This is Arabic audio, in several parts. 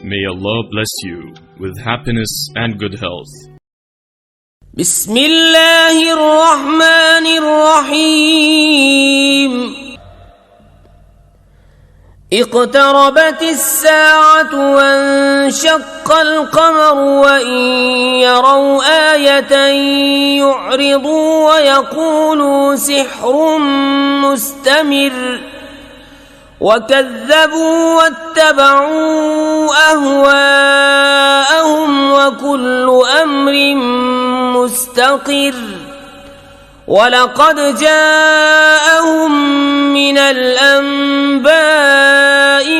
May Allah bless you with happiness and good health. بسم الله الرحمن الرحيم اقتربت الساعة وانشق القمر وإن يروا آية يعرضوا ويقولوا سحر مستمر وكذبوا واتبعوا أهواءهم وكل أمر مستقر ولقد جاءهم من الأنباء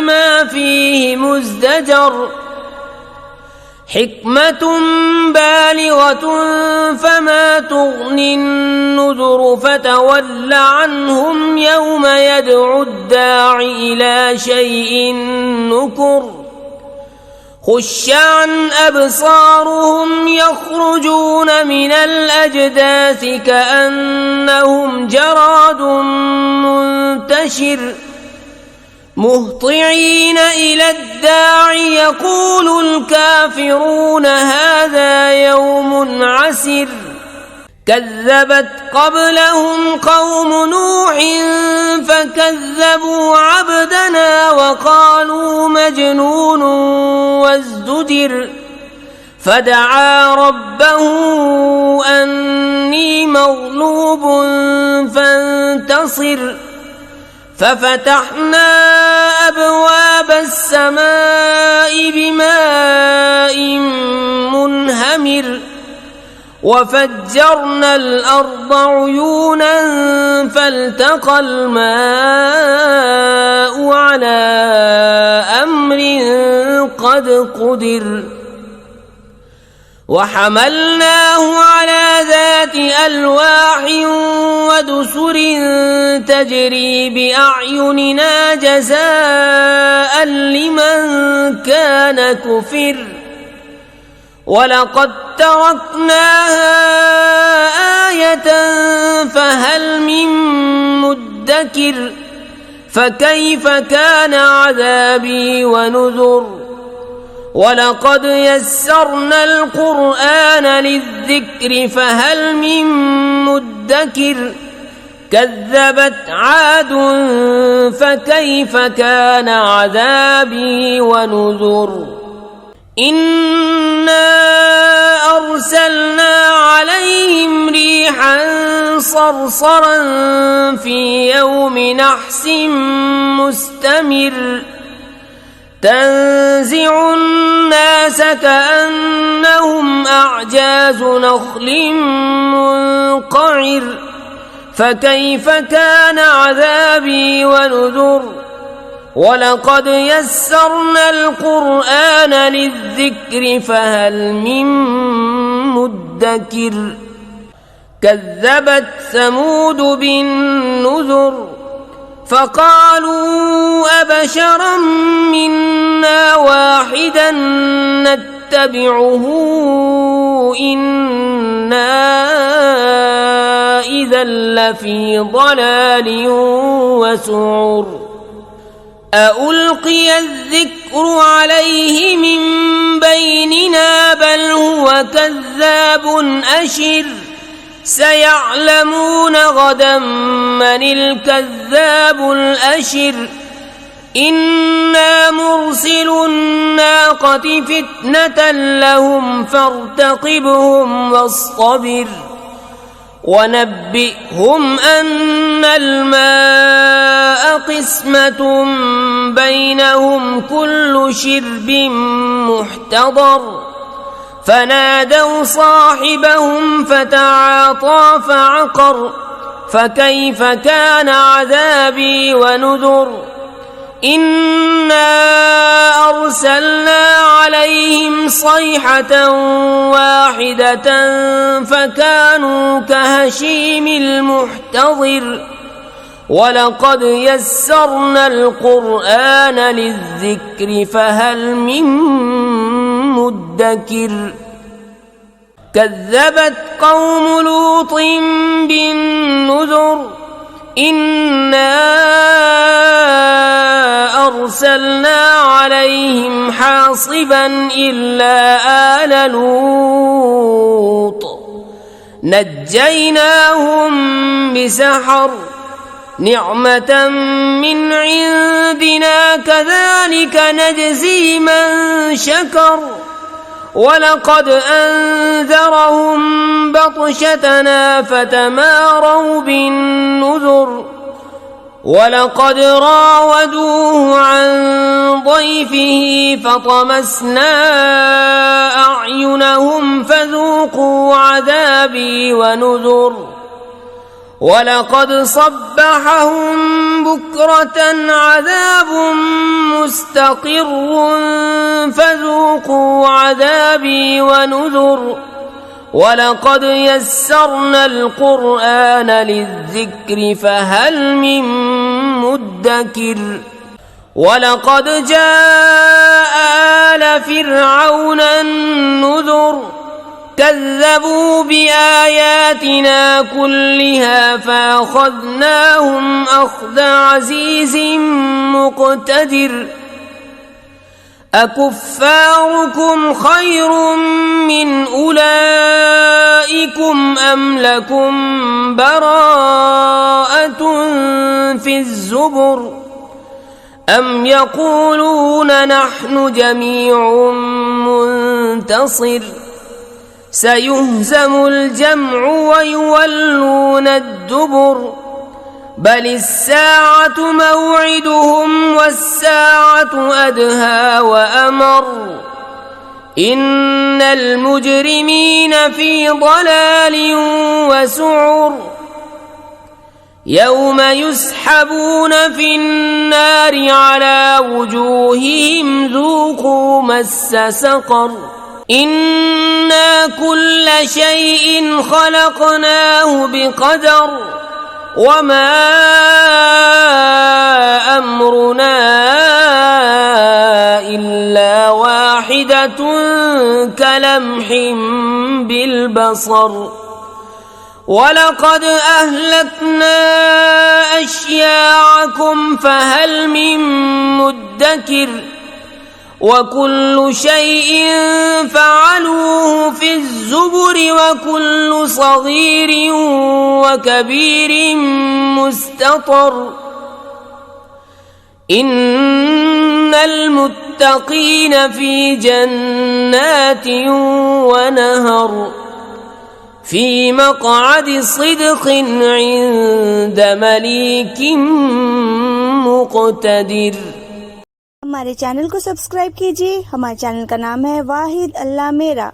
ما فيه مزدجر حكمة بالغة فما تغني النذر فتول عنهم يوم يدعو الداع إلى شيء نكر خش عن أبصارهم يخرجون من الأجداث كأنهم جراد منتشر مهطعين إلى الداع يقول الكافرون هذا يوم عسر كذبت قبلهم قوم نوح فكذبوا عبدنا وقالوا مجنون وازدجر فدعا ربه أني مغلوب فانتصر ففتحنا أبواب السماء بماء منهمر وفجرنا الأرض عيونا فالتقى الماء على أمر قد قدر وحملناه على ذات ألواح ودسر تجري بأعيننا جزاء لمن كان كفر ولقد تركناها آية فهل من مدكر فكيف كان عذابي ونذر ولقد يسرنا القرآن للذكر فهل من مدكر كذبت عاد فكيف كان عذابي ونذر إنا أرسلنا عليهم ريحا صرصرا في يوم نحس مستمر تنزع الناس كأنهم أعجاز نخل منقعر فكيف كان عذابي ونذر ولقد يسرنا القرآن للذكر فهل من مدكر كذبت ثمود بالنذر فقالوا أبشرا منا واحدا نتبعه إنا إذا لفي ضلال وسعر أألقي الذكر عليه من بيننا بل هو كذاب أشر سيعلمون غدا من الكذاب الأشر إنا مرسل الناقة فتنة لهم فارتقبهم واصطبر ونبئهم أن الماء قسمة بينهم كل شرب محتضر فنادوا صاحبهم فتعاطى فعقر فكيف كان عذابي ونذر إنا أرسلنا عليهم صيحة واحدة فكانوا كهشيم المحتضر ولقد يسرنا القرآن للذكر فهل من مدكر كذبت قوم لوط بالنذر إنا أرسلنا عليهم حاصبا إلا آل لوط نجيناهم بسحر نعمة من عندنا كذلك نجزي من شكر ولقد أنذرهم بطشتنا فتماروا بالنذر ولقد راودوه عن ضيفه فطمسنا أعينهم فذوقوا عذابي ونذر ولقد صبحهم بكرة عذاب مستقر فذوقوا عذابي ونذر ولقد يسرنا القرآن للذكر فهل من مدكر ولقد جاء آل فرعون النذر كذبوا بآياتنا كلها فأخذناهم أخذ عزيز مقتدر أكفاركم خير من أولئكم أم لكم براءة في الزبر أم يقولون نحن جميع منتصر سيهزم الجمع ويولون الدبر بل الساعة موعدهم والساعة أدهى وأمر إن المجرمين في ضلال وسعر يوم يسحبون في النار على وجوههم ذوقوا مس سقر إنا كل شيء خلقناه بقدر وما أمرنا إلا واحدة كلمح بالبصر ولقد أهلكنا أشياعكم فهل من مدكر وكل شيء فعلوه في الزبر وكل صغير وكبير مستطر إن المتقين في جنات ونهر في مقعد صدق عند مليك مقتدر। हमारे चैनल को सब्सक्राइब कीजिए। हमारे चैनल का नाम है वाहिद अल्लाह मेरा।